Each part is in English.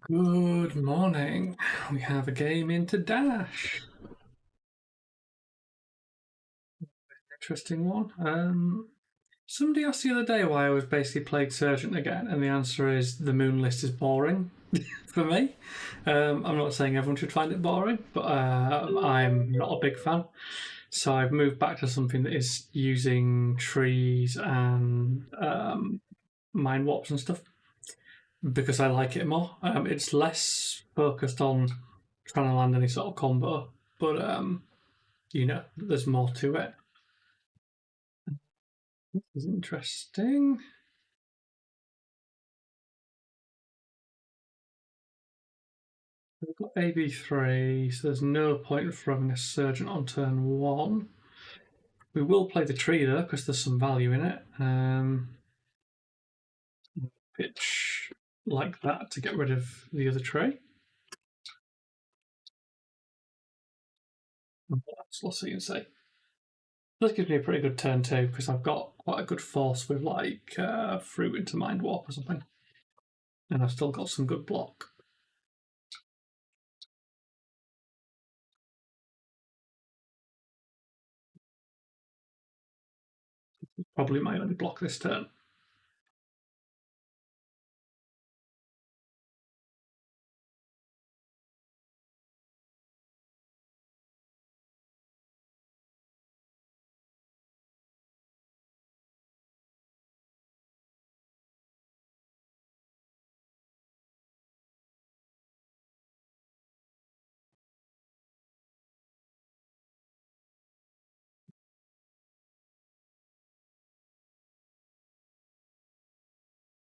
Good morning. We have a game into Dash. Interesting one. Somebody asked the other day why I was basically playing Surgeon again, and the answer is the moon list is boring for me. I'm not saying everyone should find it boring, but I'm not a big fan. So I've moved back to something that is using trees and mind warps and stuff because I like it more. It's less focused on trying to land any sort of combo, but there's more to it. This is interesting. We've got AB3, so there's no point in throwing a Surgeon on turn 1. We will play the tree though, because there's some value in it. Pitch like that to get rid of the other tree. Let's see and see. This gives me a pretty good turn too, because I've got quite a good force with like fruit into Mind Warp or something. And I've still got some good block. Probably my only block this turn.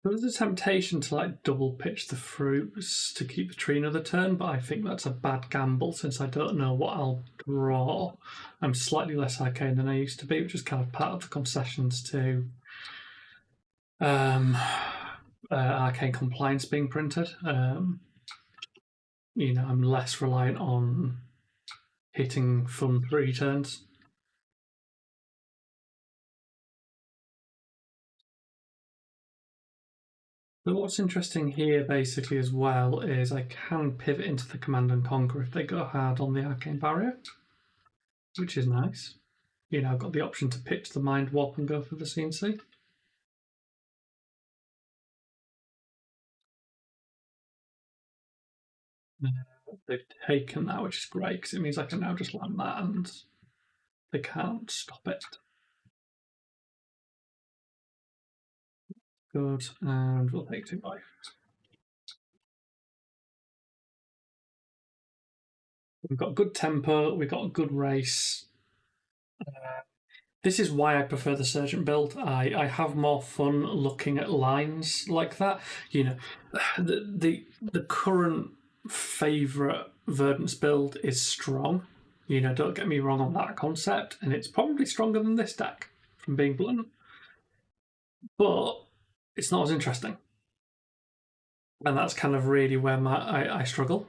There was a temptation to like double pitch the fruits to keep the tree another turn, but I think that's a bad gamble since I don't know what I'll draw. I'm slightly less arcane than I used to be, which is kind of part of the concessions to arcane compliance being printed. I'm less reliant on hitting fun 3 turns. But what's interesting here, basically, as well, is I can pivot into the Command and Conquer if they go hard on the Arcane Barrier, which is nice. I've got the option to pitch the Mind Warp and go for the CNC. They've taken that, which is great, because it means I can now just land that and they can't stop it. Good, and we'll take 2 life. We've got good tempo, we've got a good race. This is why I prefer the Surgeon build. I have more fun looking at lines like that. The current favourite Verdance build is strong. Don't get me wrong on that concept, and it's probably stronger than this deck, from being blunt. But it's not as interesting. And that's kind of really where I struggle.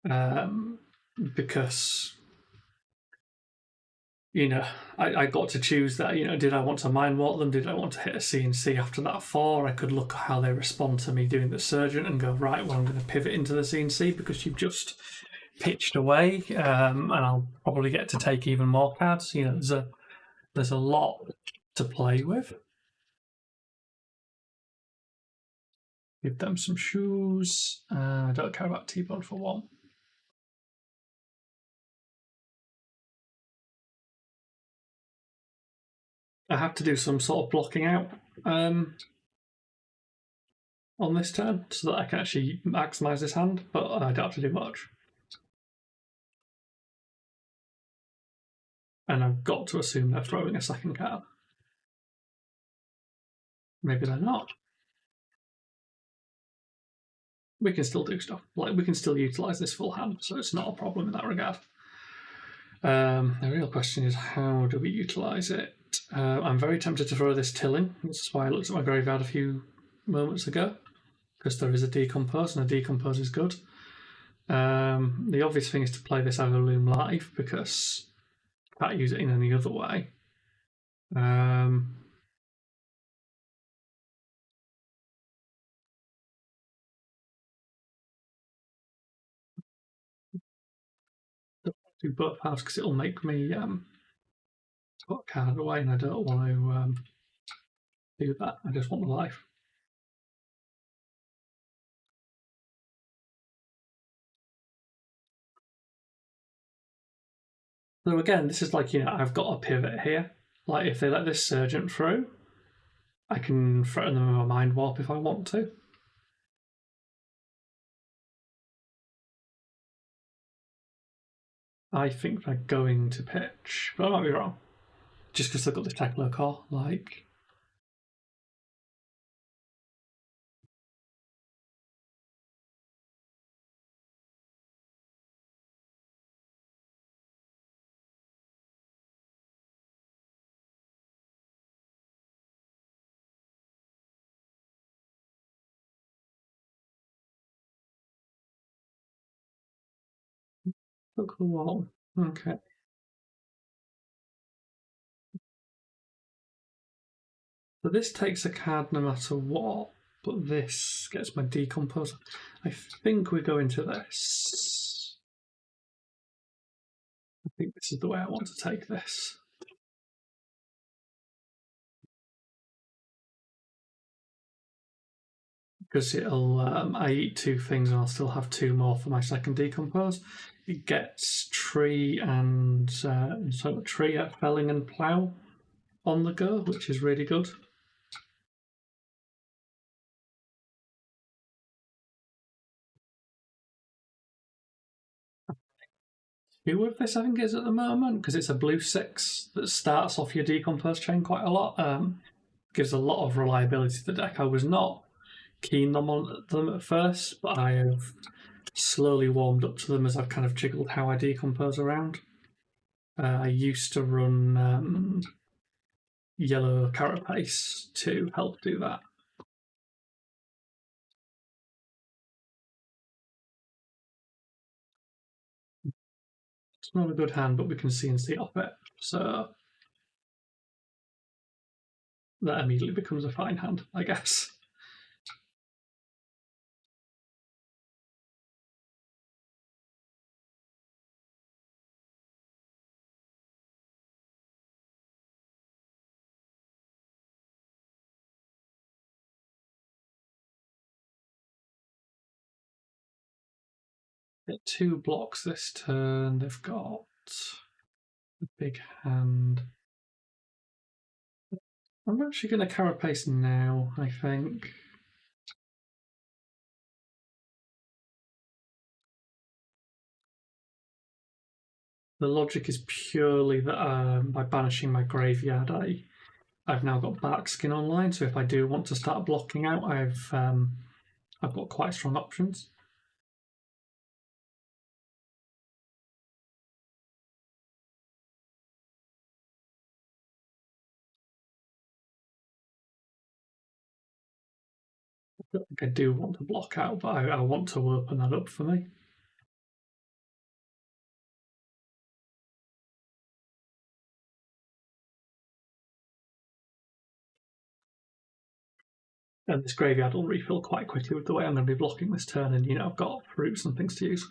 Because I got to choose that. Did I want to mind warp them? Did I want to hit a CNC after that 4? I could look at how they respond to me doing the Surgeon and go, right, well, I'm going to pivot into the CNC because you've just pitched away, and I'll probably get to take even more cards. There's a lot to play with. Give them some shoes. I don't care about T-Bone for 1. I have to do some sort of blocking out on this turn so that I can actually maximise this hand, but I don't have to do much. And I've got to assume they're throwing a second card. Maybe they're not. We can still do stuff. We can still utilise this full hand, so it's not a problem in that regard. The real question is, how do we utilise it? I'm very tempted to throw this Tilling. This is why I looked at my graveyard a few moments ago, because there is a Decompose, and a Decompose is good. The obvious thing is to play this Loom live, because I can't use it in any other way. do both halves because it'll make me put a card away, and I don't want to do that. I just want the life. So again, this is like, I've got a pivot here. Like if they let this Surgeon through, I can threaten them with a Mind Warp if I want to. I think they're going to pitch, but I might be wrong. Just because they've got the Tekla core, like. Look the wall. Okay. So this takes a card no matter what, but this gets my Decomposer. I think we go into this. I think this is the way I want to take this. Because I eat two things and I'll still have two more for my second Decompose. It gets Tree and Tree at Felling and Plough on the go, which is really good. Two of this, I think, is at the moment because it's a blue 6 that starts off your Decompose chain quite a lot. Gives a lot of reliability to the deck. I was not keen on them at first, but I have slowly warmed up to them as I've kind of jiggled how I Decompose around. I used to run yellow carapace to help do that. It's not a good hand, but we can CNC off it, so that immediately becomes a fine hand, I guess. Get 2 blocks this turn. They've got a big hand. I'm actually going to carapace now, I think. The logic is purely that by banishing my graveyard, I've now got Barkskin online. So if I do want to start blocking out, I've got quite strong options. I don't think I do want to block out, but I want to open that up for me. And this graveyard will refill quite quickly with the way I'm going to be blocking this turn, and I've got fruits and things to use.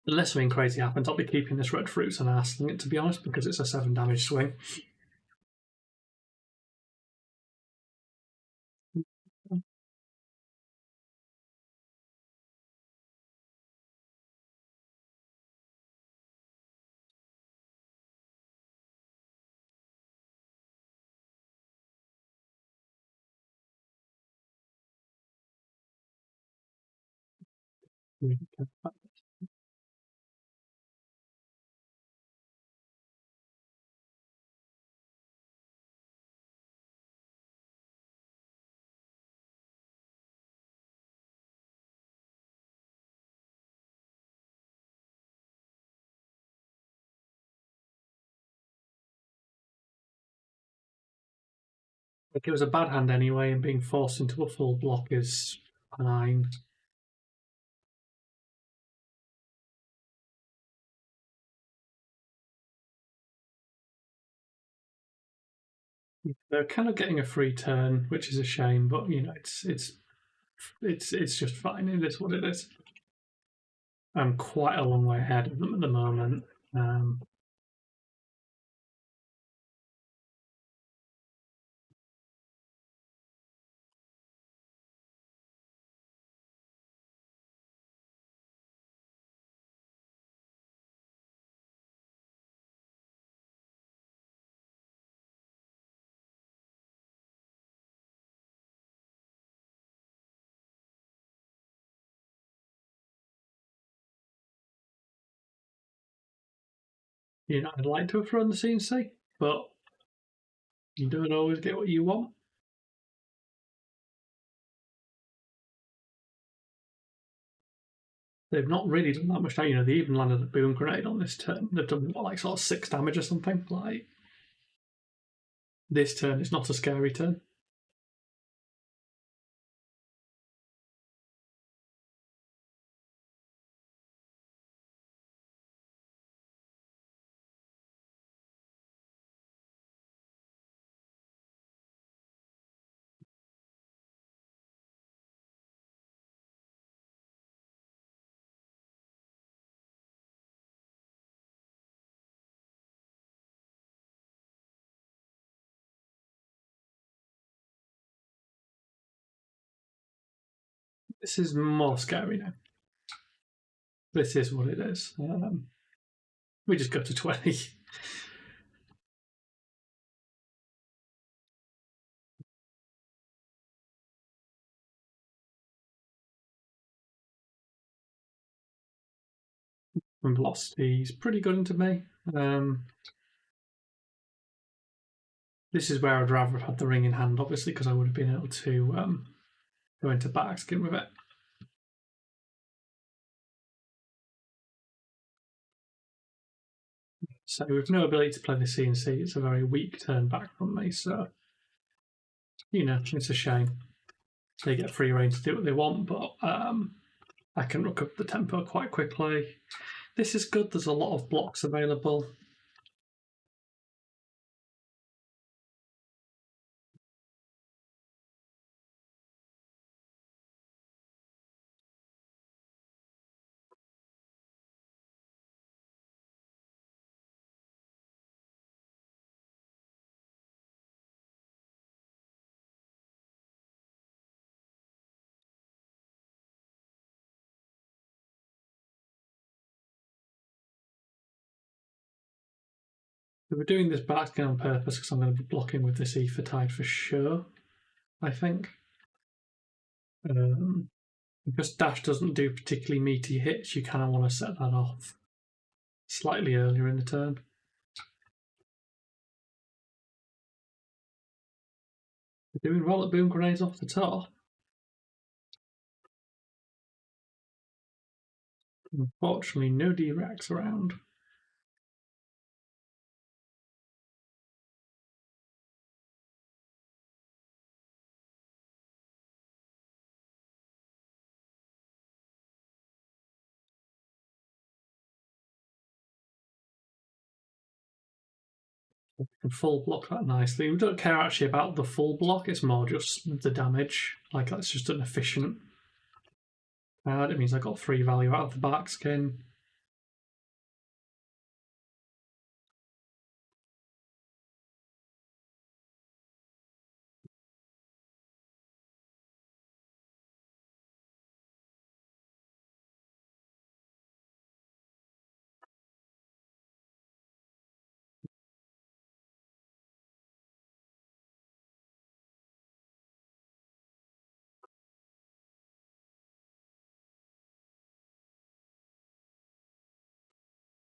Unless something crazy happens, I'll be keeping this red fruits and asking it, to be honest, because it's a 7 damage swing. Like it was a bad hand anyway, and being forced into a full block is fine. They're kind of getting a free turn, which is a shame, but it's it's just fine. It is what it is. I'm quite a long way ahead of them at the moment. Um, I'd like to have thrown the CNC, but you don't always get what you want. They've not really done that much damage. They even landed a boom grenade on this turn. They've done what, like sort of 6 damage or something. Like this turn is not a scary turn. This is more scary now. This is what it is. We just go to 20. And velocity's pretty good into me. This is where I'd rather have had the ring in hand, obviously, because I would have been able to go into back skin with it. So with no ability to play the CNC, it's a very weak turn back from me. So, it's a shame. They get free reign to do what they want, but I can look up the tempo quite quickly. This is good. There's a lot of blocks available. They were doing this back skin on purpose because I'm going to be blocking with this Ether Tide for sure, I think. Because Dash doesn't do particularly meaty hits, you kind of want to set that off slightly earlier in the turn. They're doing well at boom grenades off the top. Unfortunately, no D-Rex around. We can full block that nicely. We don't care actually about the full block, it's more just the damage. Like, that's just an efficient card. It means I got 3 value out of the back skin.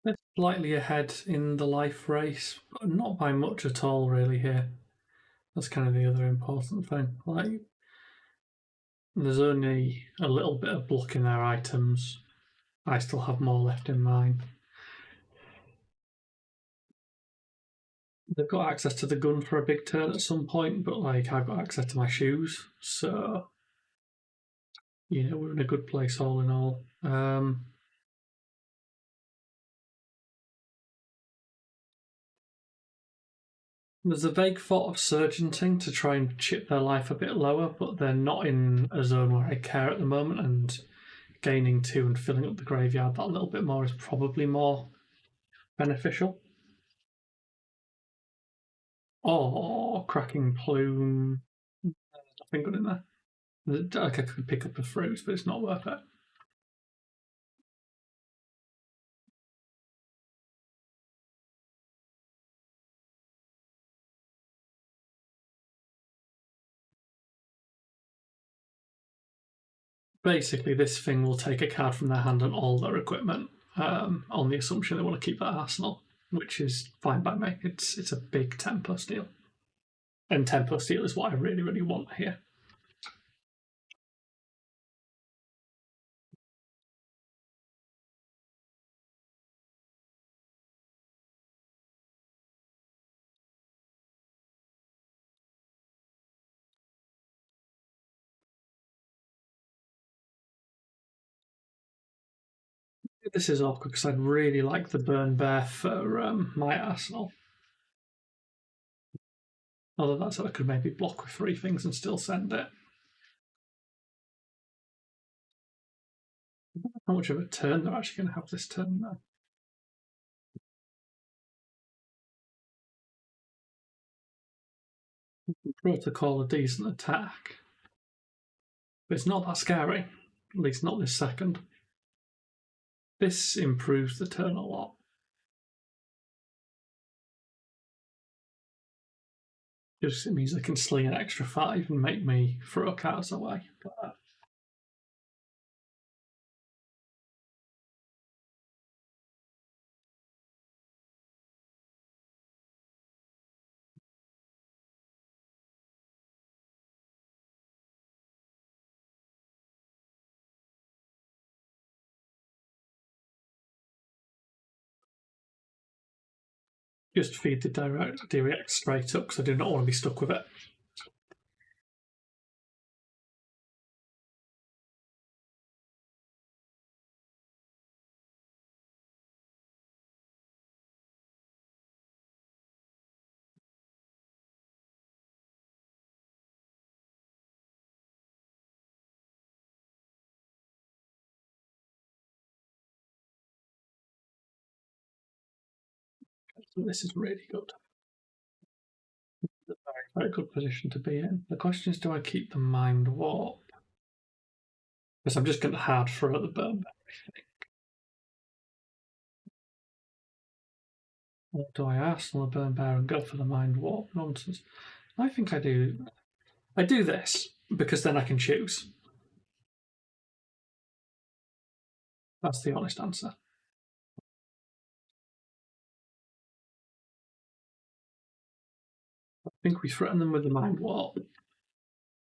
They're slightly ahead in the life race, but not by much at all, really, here. That's kind of the other important thing. Like, there's only a little bit of block in their items. I still have more left in mine. They've got access to the gun for a big turn at some point, but like I've got access to my shoes, so we're in a good place all in all. There's a vague thought of surgenting to try and chip their life a bit lower, but they're not in a zone where I care at the moment, and gaining 2 and filling up the graveyard that little bit more is probably more beneficial. Or cracking plume. Nothing good in there. Like I could pick up a fruit, but it's not worth it. Basically, this thing will take a card from their hand and all their equipment, on the assumption they want to keep that arsenal, which is fine by me. It's a big tempo steal, and tempo steal is what I really really want here. This is awkward because I'd really like the burn bear for my arsenal. Although that's I could maybe block with 3 things and still send it. How much of a turn they're actually going to have this turn though? Protocol a decent attack, but it's not that scary. At least not this second. This improves the turn a lot. Just it means I can sling an extra 5 and make me throw cards away. But just feed the direct straight up because I do not want to be stuck with it. So this is really good. A very good position to be in. The question is, do I keep the mind warp? Because I'm just going to hard throw the burn. Or do I arsenal a burn bear and go for the mind warp nonsense? I think I do. I do this because then I can choose. That's the honest answer. I think we threaten them with the mind warp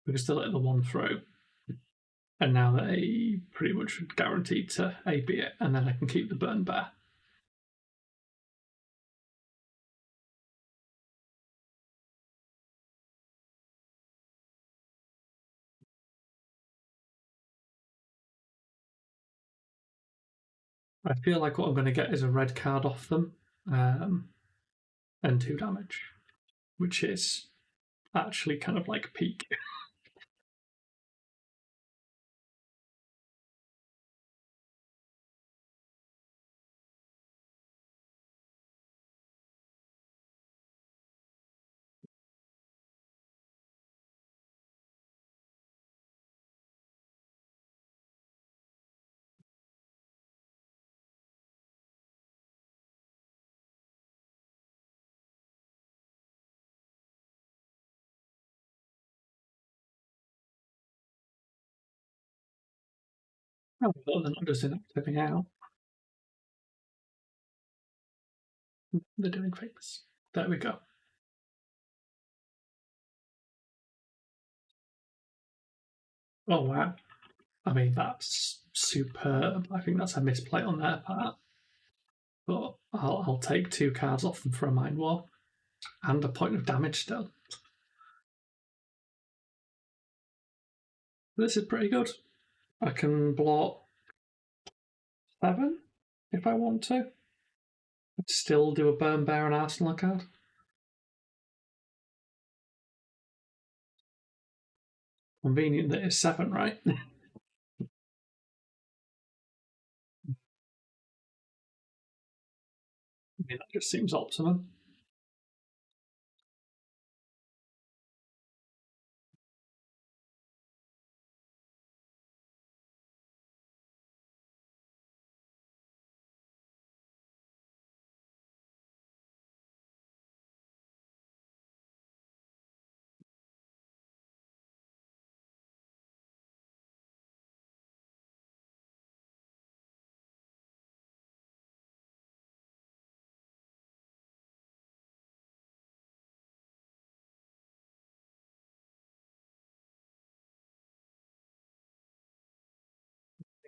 because they let the 1 through. And now they pretty much guaranteed to AB it, and then I can keep the burn bear. I feel like what I'm going to get is a red card off them, and 2 damage, which is actually kind of like peak. Oh, they're not just inactivating out. They're doing things. There we go. Oh wow. I mean, that's superb. I think that's a misplay on their part. But I'll take 2 cards off them for a mind warp and a point of damage still. This is pretty good. I can block 7 if I want to. I'd still do a burn bear and arsenal card. Convenient that it's 7, right? I mean, that just seems optimum.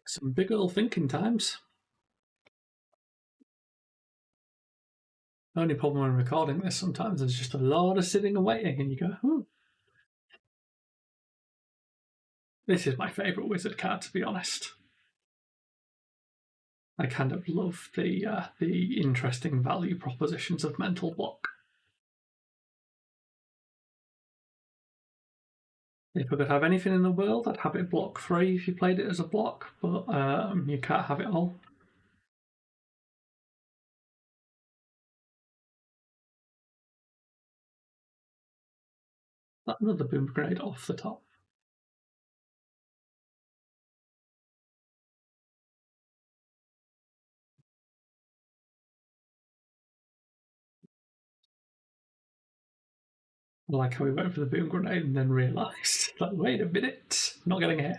Some big old thinking times. The only problem when recording this sometimes is just a lot of sitting and waiting, and you go, this is my favourite wizard card, to be honest. I kind of love the interesting value propositions of mental block. If I could have anything in the world, I'd have it block free if you played it as a block, but you can't have it all. Another boom grenade off the top. I like how we went for the boom grenade and then realised, like, wait a minute, I'm not getting hit.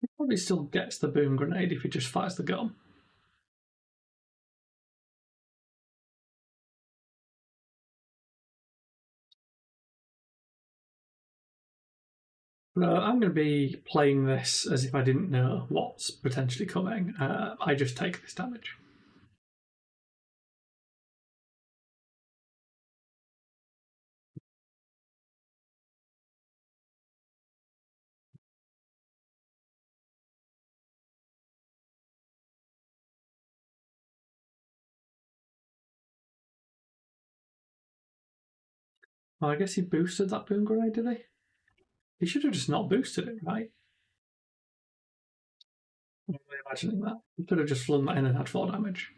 He probably still gets the boom grenade if he just fires the gun. I'm going to be playing this as if I didn't know what's potentially coming. I just take this damage. Well, I guess he boosted that boom grenade, did he? He should have just not boosted it, right? I'm imagining that. He could have just flung that in and had 4 damage.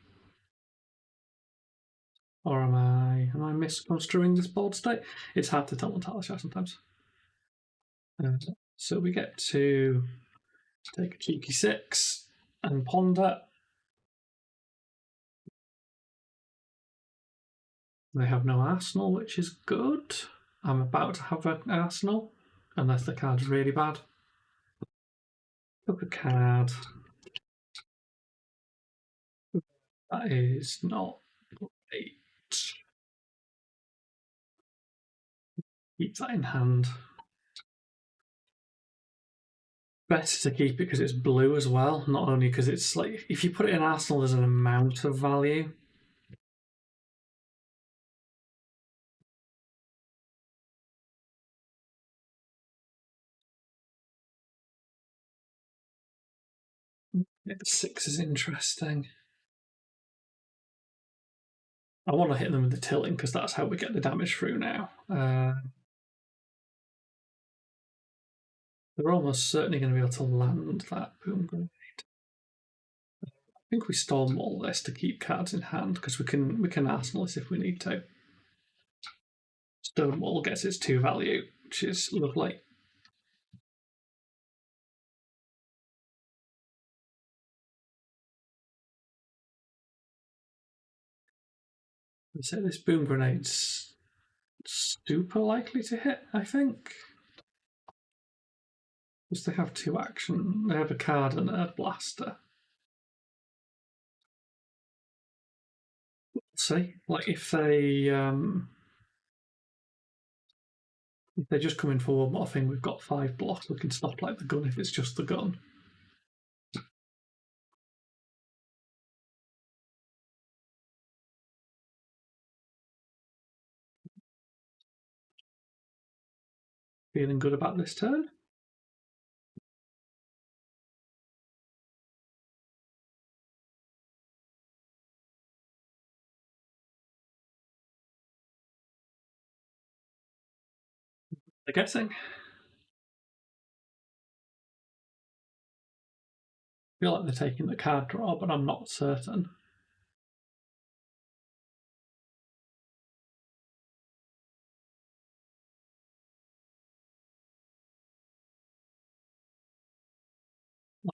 Or am I misconstruing this board state? It's hard to tell on Talishar sometimes. So we get to take a cheeky 6 and ponder. They have no arsenal, which is good. I'm about to have an arsenal, unless the card's really bad. Look a card. That is not great. Keep that in hand. Better to keep it because it's blue as well, not only because it's like, if you put it in arsenal, there's an amount of value. Yeah, the 6 is interesting. I want to hit them with the tilting because that's how we get the damage through now. They're almost certainly going to be able to land that boom grenade. I think we Stonewall this to keep cards in hand because we can arsenal this if we need to. Stonewall gets its 2 value, which is lovely. I'd say this boom grenade's super likely to hit, I think. Because they have 2 action. They have a card and a blaster. We'll see. Like if they just come in for one more thing, we've got 5 blocks. We can stop like the gun if it's just the gun. Feeling good about this turn. I'm guessing. I feel like they're taking the card draw, but I'm not certain.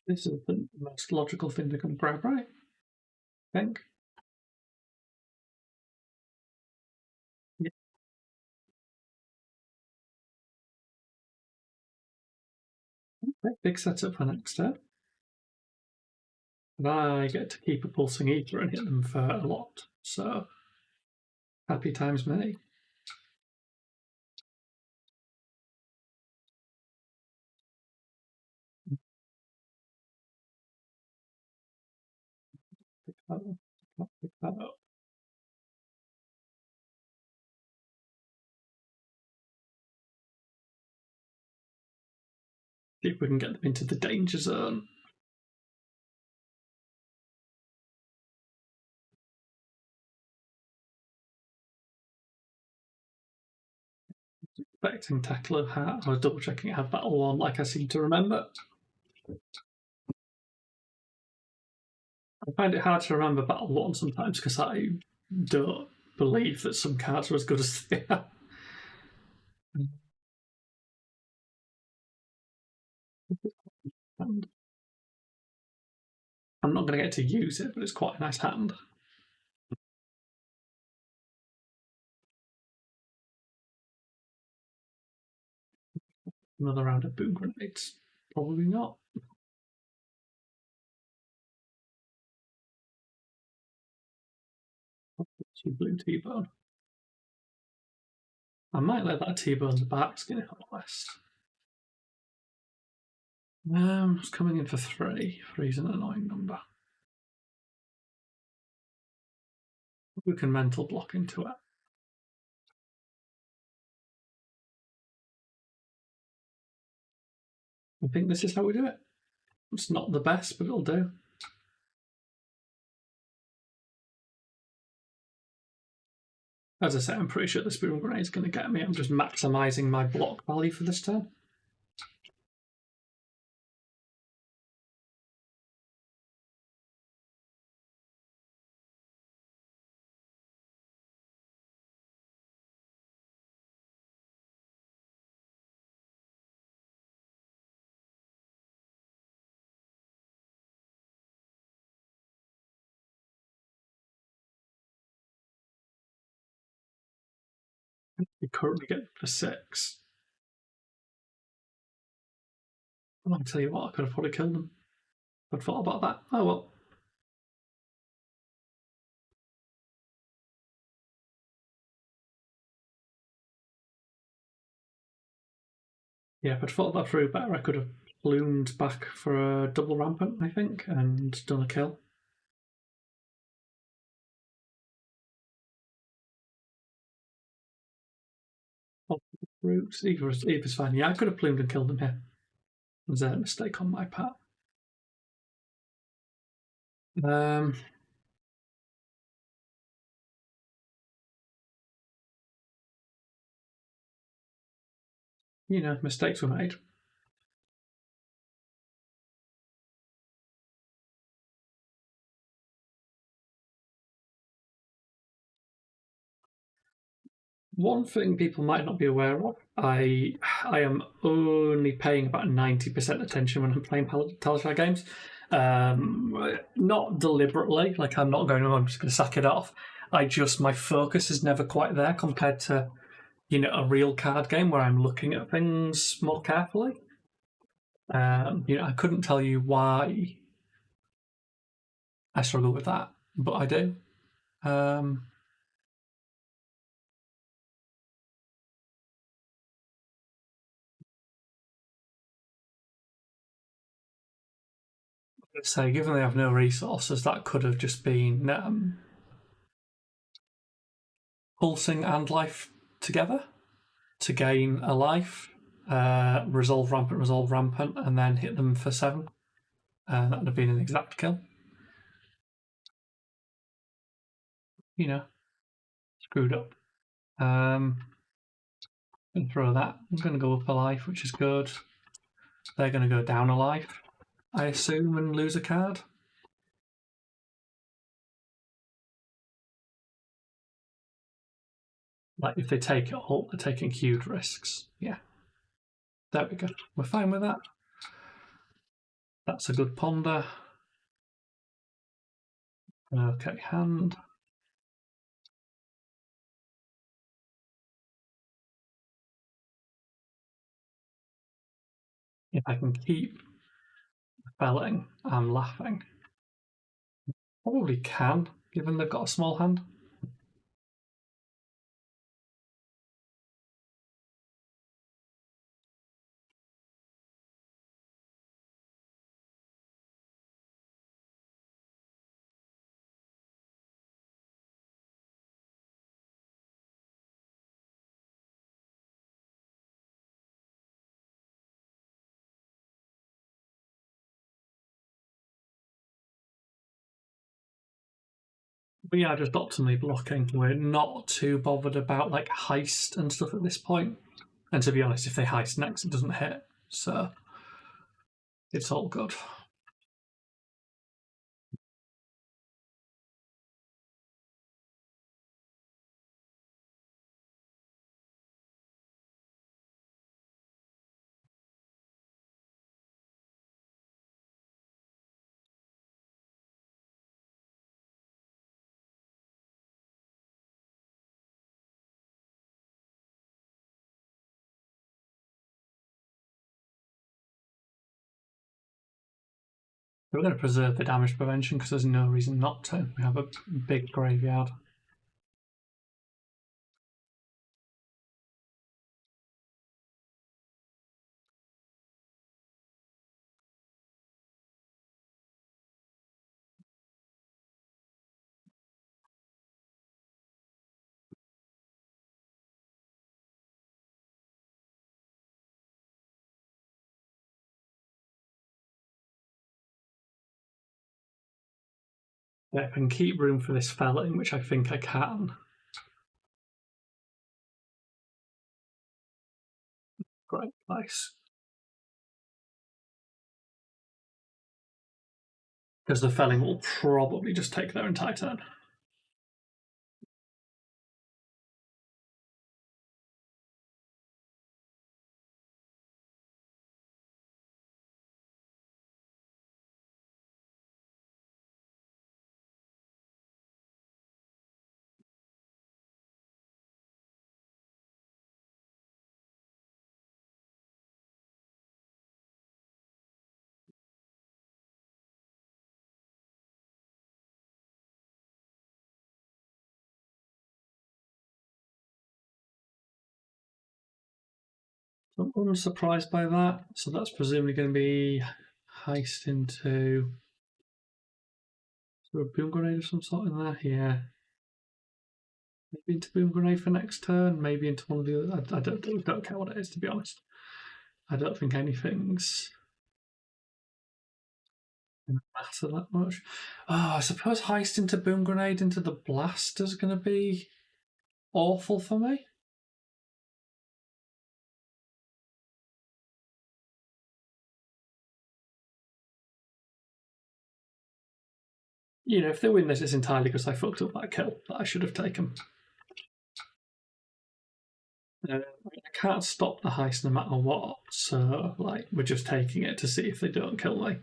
This is the most logical thing to come grab, right? I think. Yeah. Okay, big setup for next turn. And I get to keep a pulsing ether and hit them for a lot. So happy times me. Pick that up. Pick that up. See if we can get them into the danger zone. Expecting tackler hat. I was double checking it had battle one, like I seem to remember. I find it hard to remember battle one sometimes because I don't believe that some cards are as good as they are. And I'm not going to get to use it, but it's quite a nice hand. Another round of boom grenades? Probably not. Two blue T-bone. I might let that T-bone the back skin if I'm honest. It's coming in for 3. 3's an annoying number. We can mental block into it. I think this is how we do it. It's not the best, but it'll do. As I say, I'm pretty sure the Spoon Grenade's going to get me. I'm just maximising my block value for this turn. You currently get for 6. Well, I'll tell you what, I could have probably killed them. I'd thought about that. Oh well. Yeah, if I'd thought that through better, I could have bloomed back for a double rampant, I think, and done a kill. Roots, either's fine. Yeah, I could have bloomed and killed them here. It was a mistake on my part. Um, mistakes were made. One thing people might not be aware of, I am only paying about 90% attention when I'm playing Telstar games. Not deliberately, like I'm not going, I'm just going to sack it off. My focus is never quite there compared to, a real card game where I'm looking at things more carefully. I couldn't tell you why I struggle with that, but I do. So, given they have no resources, that could have just been pulsing and life together to gain a life, resolve rampant, and then hit them for 7. That would have been an exact kill. Screwed up. And throw that. I'm going to go up a life, which is good. They're going to go down a life, I assume, and lose a card. Like if they take it all, they're taking huge risks. Yeah. There we go. We're fine with that. That's a good ponder. Okay, hand. If I can keep spelling, I'm laughing. Probably can, given they've got a small hand. We are just optimally blocking. We're not too bothered about like heist and stuff at this point. And to be honest, if they heist next, it doesn't hit. So it's all good. We're going to preserve the damage prevention because there's no reason not to. We have a big graveyard. Yeah, if I can keep room for this felling, which I think I can. Great, nice. Because the felling will probably just take their entire turn. So I'm unsurprised by that. So that's presumably going to be heist into a boom grenade of some sort in there. Yeah. Maybe into boom grenade for next turn. Maybe into one of the other. I don't care what it is, to be honest. I don't think anything's going to matter that much. Oh, I suppose heist into boom grenade into the blaster is going to be awful for me. You know, if they win this, it's entirely because I fucked up that kill that I should have taken. I can't stop the heist no matter what, so like we're just taking it to see if they don't kill me.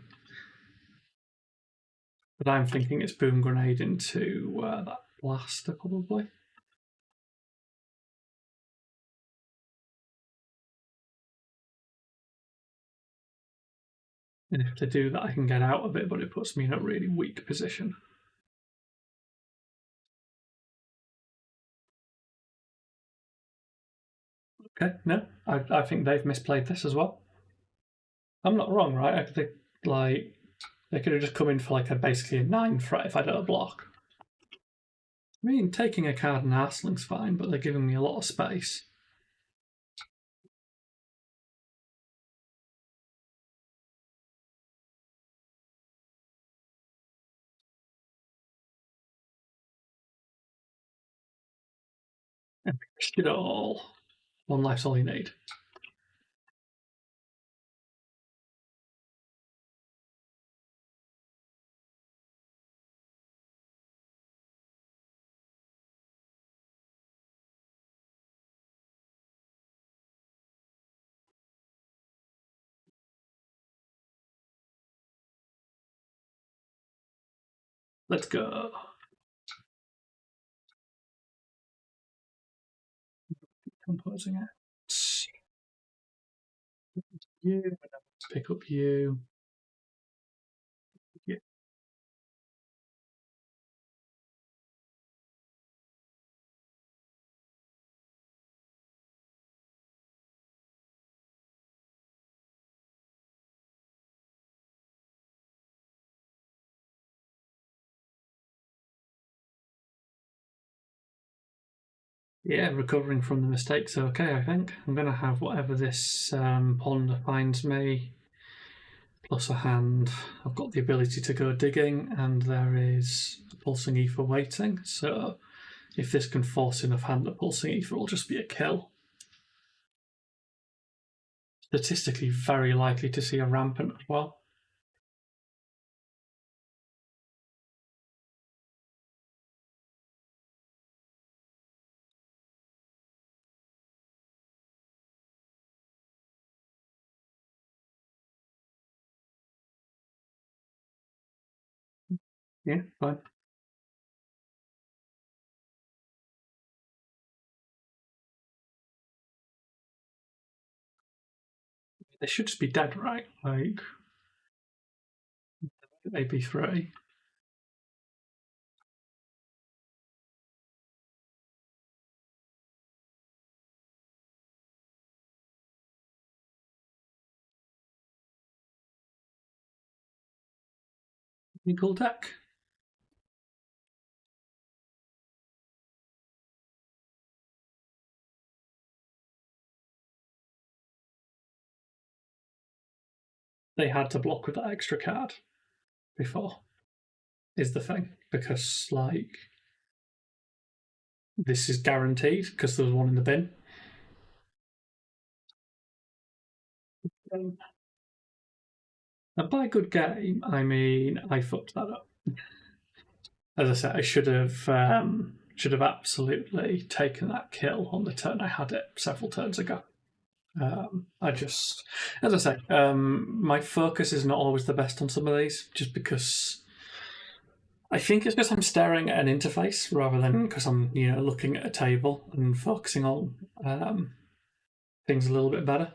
But I'm thinking it's boom grenade into that blaster probably. And if they do that, I can get out of it, but it puts me in a really weak position. Okay, no, I think they've misplayed this as well. I'm not wrong, right? I think like they could have just come in for like basically a 9 threat if I don't block. I mean, taking a card in Arsling's fine, but they're giving me a lot of space. And risk it all. One life's all you need. Let's go. Composing it. You. Pick up you. Yeah. Yeah, recovering from the mistakes. Okay, I think I'm going to have whatever this ponder finds me, plus a hand. I've got the ability to go digging, and there is a pulsing ether waiting. So if this can force enough hand, the pulsing ether will just be a kill. Statistically, very likely to see a rampant as well. Yeah, fine. They should just be dead, right? Like, maybe 3. Equal deck. They had to block with that extra card before, is the thing. Because, like, this is guaranteed because there was one in the bin. And by good game, I mean I fucked that up. As I said, I should have absolutely taken that kill on the turn I had it several turns ago. I just, as I say, my focus is not always the best on some of these, just because I think it's because I'm staring at an interface rather than because I'm looking at a table and focusing on things a little bit better.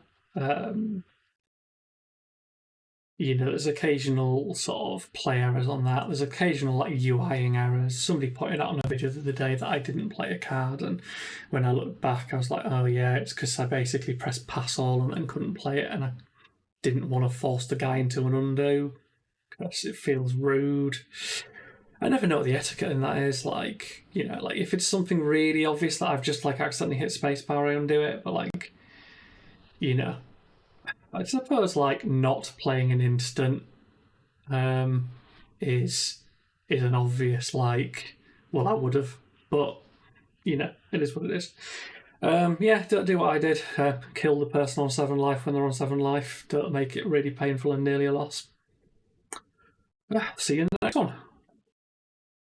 There's occasional sort of play errors on that. There's occasional like UIing errors. Somebody pointed out on a video the other day that I didn't play a card, and when I looked back, I was like, oh yeah, it's because I basically pressed pass all and couldn't play it, and I didn't want to force the guy into an undo because it feels rude. I never know what the etiquette in that is. Like, like if it's something really obvious that I've just like accidentally hit spacebar, I undo it. But like, I suppose like not playing an instant is an obvious like. Well, I would have, but it is what it is. Yeah, don't do what I did. Kill the person on 7 life when they're on 7 life. Don't make it really painful and nearly a loss. See you in the next one.